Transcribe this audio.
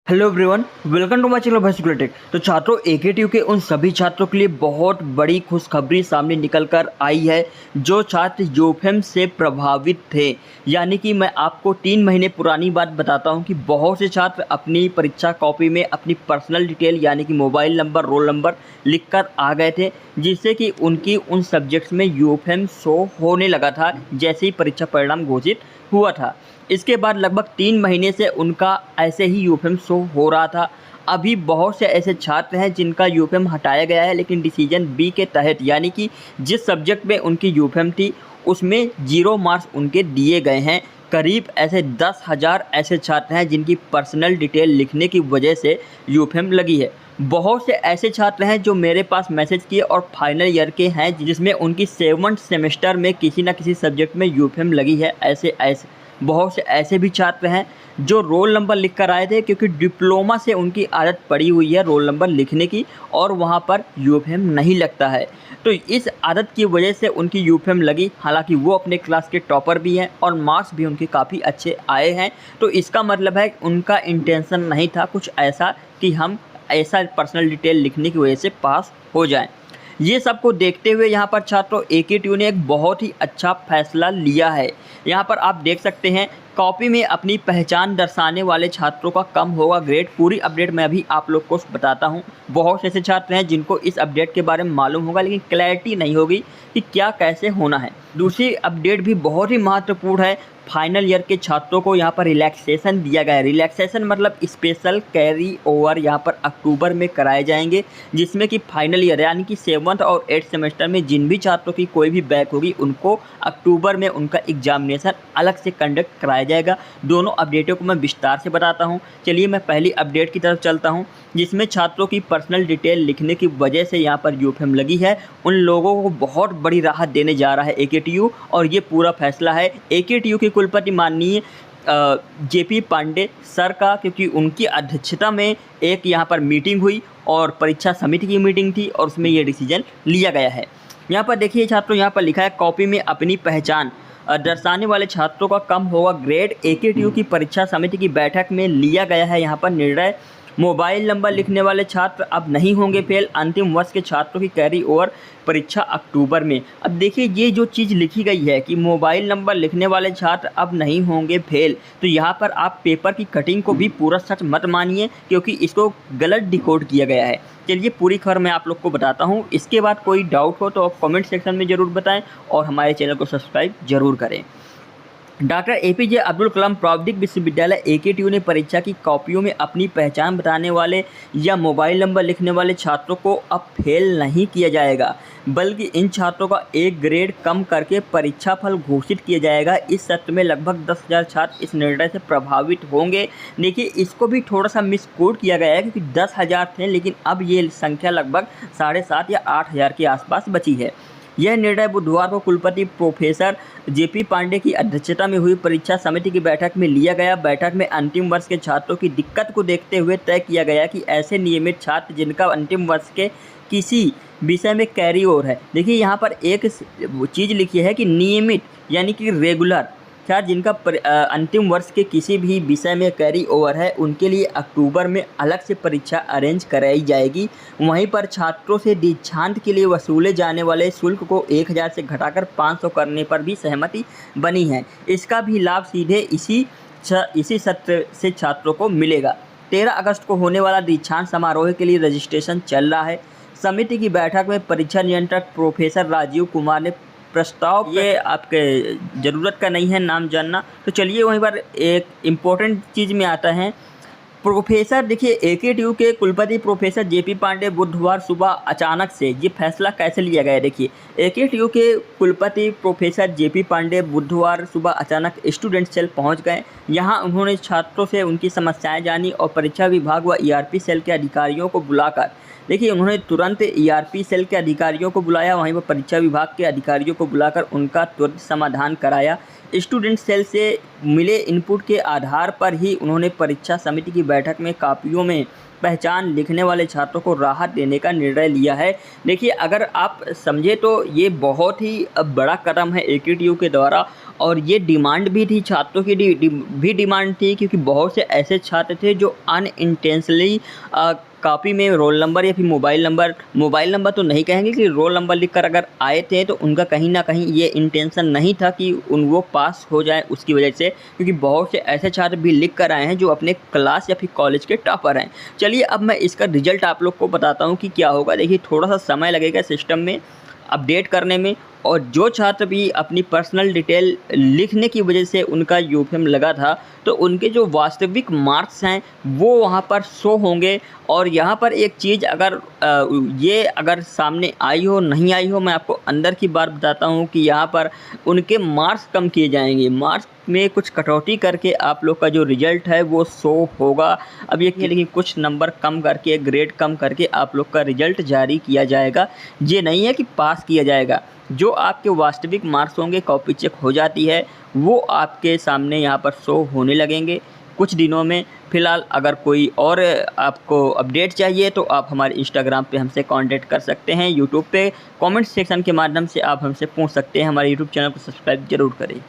Hello everyone, welcome to my channel Bhai tech. तो छात्रों, AKTU के उन सभी छात्रों के लिए बहुत बड़ी खुशखबरी सामने निकल कर आई है जो छात्र यूफेम से प्रभावित थे। यानी कि मैं आपको 3 महीने पुरानी बात बताता हूं कि बहुत से छात्र अपनी परीक्षा कॉपी में अपनी पर्सनल डिटेल यानी कि मोबाइल नंबर, रोल नंबर लिख कर आ गए थे, जिससे कि उनकी उन सब्जेक्ट्स में यूफेम शो होने लगा था जैसे ही परीक्षा परिणाम घोषित हुआ था। इसके बाद लगभग 3 महीने से उनका ऐसे ही यूफेम शो हो रहा था। अभी बहुत से ऐसे छात्र हैं जिनका यूफेम हटाया गया है, लेकिन डिसीजन बी के तहत यानी कि जिस सब्जेक्ट में उनकी यूफेम थी उसमें 0 मार्क्स उनके दिए गए हैं। करीब ऐसे 10,000 ऐसे छात्र हैं जिनकी पर्सनल डिटेल लिखने की वजह से यूफेम लगी है। बहुत से ऐसे छात्र हैं जो मेरे पास मैसेज किए और फाइनल ईयर के हैं जिसमें उनकी 7th सेमेस्टर में किसी न किसी सब्जेक्ट में यूफेम लगी है। ऐसे बहुत से ऐसे भी छात्र हैं जो रोल नंबर लिख कर आए थे, क्योंकि डिप्लोमा से उनकी आदत पड़ी हुई है रोल नंबर लिखने की और वहाँ पर यूफेम नहीं लगता है। तो इस आदत की वजह से उनकी यूफेम लगी। हालांकि वो अपने क्लास के टॉपर भी हैं और मार्क्स भी उनके काफ़ी अच्छे आए हैं। तो इसका मतलब है उनका इंटेंशन नहीं था कुछ ऐसा कि हम ऐसा पर्सनल डिटेल लिखने की वजह से पास हो जाएं। ये सब को देखते हुए यहाँ पर छात्रों एकेटीयू ने एक बहुत ही अच्छा फैसला लिया है। यहाँ पर आप देख सकते हैं, कॉपी में अपनी पहचान दर्शाने वाले छात्रों का कम होगा ग्रेड। पूरी अपडेट मैं अभी आप लोग को बताता हूँ। बहुत से ऐसे छात्र हैं जिनको इस अपडेट के बारे में मालूम होगा, लेकिन क्लैरिटी नहीं होगी कि क्या कैसे होना है। दूसरी अपडेट भी बहुत ही महत्वपूर्ण है। फाइनल ईयर के छात्रों को यहाँ पर रिलैक्सेशन दिया गया है। रिलैक्सेशन मतलब स्पेशल कैरी ओवर यहाँ पर अक्टूबर में कराए जाएंगे, जिसमें कि फाइनल ईयर यानी कि 7th और 8th सेमेस्टर में जिन भी छात्रों की कोई भी बैक होगी उनको अक्टूबर में उनका एग्जामिनेशन अलग से कंडक्ट कराया जाएगा। दोनों अपडेटों को मैं विस्तार से बताता हूँ। चलिए मैं पहली अपडेट की तरफ चलता हूँ, जिसमें छात्रों की पर्सनल डिटेल लिखने की वजह से यहाँ पर यूफेम लगी है। उन लोगों को बहुत बड़ी राहत देने जा रहा है एकेटीयू, और ये पूरा फैसला है एकेटीयू के कुलपति माननीय जेपी पांडे सर का, क्योंकि उनकी अध्यक्षता में एक यहाँ पर मीटिंग हुई और परीक्षा समिति की मीटिंग थी और उसमें ये डिसीजन लिया गया है। यहाँ पर देखिए छात्रों, यहाँ पर लिखा है कॉपी में अपनी पहचान दर्शाने वाले छात्रों का कम होगा ग्रेड। एकेटीयू की परीक्षा समिति की बैठक में लिया गया है यहाँ पर निर्णय। मोबाइल नंबर लिखने वाले छात्र अब नहीं होंगे फेल। अंतिम वर्ष के छात्रों की कैरी ओवर परीक्षा अक्टूबर में। अब देखिए ये जो चीज़ लिखी गई है कि मोबाइल नंबर लिखने वाले छात्र अब नहीं होंगे फेल, तो यहाँ पर आप पेपर की कटिंग को भी पूरा सच मत मानिए, क्योंकि इसको गलत डिकोड किया गया है। चलिए पूरी खबर मैं आप लोग को बताता हूँ। इसके बाद कोई डाउट हो तो आप कमेंट सेक्शन में ज़रूर बताएं और हमारे चैनल को सब्सक्राइब जरूर करें। डॉक्टर एपीजे अब्दुल कलाम प्राविधिक विश्वविद्यालय एकेटीयू ने परीक्षा की कॉपियों में अपनी पहचान बताने वाले या मोबाइल नंबर लिखने वाले छात्रों को अब फेल नहीं किया जाएगा, बल्कि इन छात्रों का एक ग्रेड कम करके परीक्षा फल घोषित किया जाएगा। इस सत्र में लगभग 10,000 छात्र इस निर्णय से प्रभावित होंगे। देखिए इसको भी थोड़ा सा मिसकोड किया गया है, क्योंकि 10,000 थे, लेकिन अब ये संख्या लगभग 7,500 या 8,000 के आसपास बची है। यह निर्णय बुधवार को कुलपति प्रोफेसर जेपी पांडे की अध्यक्षता में हुई परीक्षा समिति की बैठक में लिया गया। बैठक में अंतिम वर्ष के छात्रों की दिक्कत को देखते हुए तय किया गया कि ऐसे नियमित छात्र जिनका अंतिम वर्ष के किसी विषय में कैरी ओवर है। देखिए यहाँ पर एक चीज़ लिखी है कि नियमित यानी कि रेगुलर छात्र जिनका अंतिम वर्ष के किसी भी विषय में कैरी ओवर है, उनके लिए अक्टूबर में अलग से परीक्षा अरेंज कराई जाएगी। वहीं पर छात्रों से दीक्षांत के लिए वसूले जाने वाले शुल्क को 1,000 से घटाकर 500 करने पर भी सहमति बनी है। इसका भी लाभ सीधे इसी सत्र से छात्रों को मिलेगा। 13 अगस्त को होने वाला दीक्षांत समारोह के लिए रजिस्ट्रेशन चल रहा है। समिति की बैठक में परीक्षा नियंत्रक प्रोफेसर राजीव कुमार ने प्रस्ताव, ये आपके ज़रूरत का नहीं है नाम जानना, तो चलिए वहीं पर एक इम्पोर्टेंट चीज़ में आता है। प्रोफेसर देखिए एकेटीयू के कुलपति प्रोफेसर जेपी पांडे बुधवार सुबह अचानक से ये फैसला कैसे लिया गया है। देखिए एकेटीयू के कुलपति प्रोफेसर जेपी पांडे बुधवार सुबह अचानक स्टूडेंट सेल पहुंच गए। यहां उन्होंने छात्रों से उनकी समस्याएं जानी और परीक्षा विभाग व ईआरपी सेल के अधिकारियों को बुलाकर, देखिए उन्होंने तुरंत ईआरपी सेल के अधिकारियों को बुलाया, वहीं पर परीक्षा विभाग के अधिकारियों को बुलाकर उनका त्वरित समाधान कराया। स्टूडेंट सेल से मिले इनपुट के आधार पर ही उन्होंने परीक्षा समिति की बैठक में कापियों में पहचान लिखने वाले छात्रों को राहत देने का निर्णय लिया है। देखिए, अगर आप समझे तो ये बहुत ही बड़ा कदम है एकेटीयू के द्वारा, और ये डिमांड भी थी, छात्रों की भी डिमांड थी, क्योंकि बहुत से ऐसे छात्र थे जो अनइंटेंशनली कॉपी में रोल नंबर या फिर मोबाइल नंबर तो नहीं कहेंगे कि रोल नंबर लिखकर अगर आए थे, तो उनका कहीं ना कहीं ये इंटेंशन नहीं था कि वो पास हो जाए उसकी वजह से, क्योंकि बहुत से ऐसे छात्र भी लिख कर आए हैं जो अपने क्लास या फिर कॉलेज के टॉपर हैं। चलिए अब मैं इसका रिजल्ट आप लोग को बताता हूँ कि क्या होगा। देखिए, थोड़ा सा समय लगेगा सिस्टम में अपडेट करने में, और जो छात्र भी अपनी पर्सनल डिटेल लिखने की वजह से उनका यूफेम लगा था, तो उनके जो वास्तविक मार्क्स हैं वो वहाँ पर शो होंगे। और यहाँ पर एक चीज़ अगर सामने आई हो नहीं आई हो, मैं आपको अंदर की बात बताता हूँ कि यहाँ पर उनके मार्क्स कम किए जाएंगे, मार्क्स में कुछ कटौती करके आप लोग का जो रिज़ल्ट है वो शो होगा। अब ये लेकिन कुछ नंबर कम करके, ग्रेड कम करके आप लोग का रिज़ल्ट जारी किया जाएगा। ये नहीं है कि पास किया जाएगा। जो आपके वास्तविक मार्क्स होंगे, कॉपी चेक हो जाती है, वो आपके सामने यहाँ पर शो होने लगेंगे कुछ दिनों में। फ़िलहाल अगर कोई और आपको अपडेट चाहिए तो आप हमारे इंस्टाग्राम पे हमसे कांटेक्ट कर सकते हैं, यूट्यूब पे कमेंट सेक्शन के माध्यम से आप हमसे पूछ सकते हैं। हमारे यूट्यूब चैनल को सब्सक्राइब ज़रूर करें।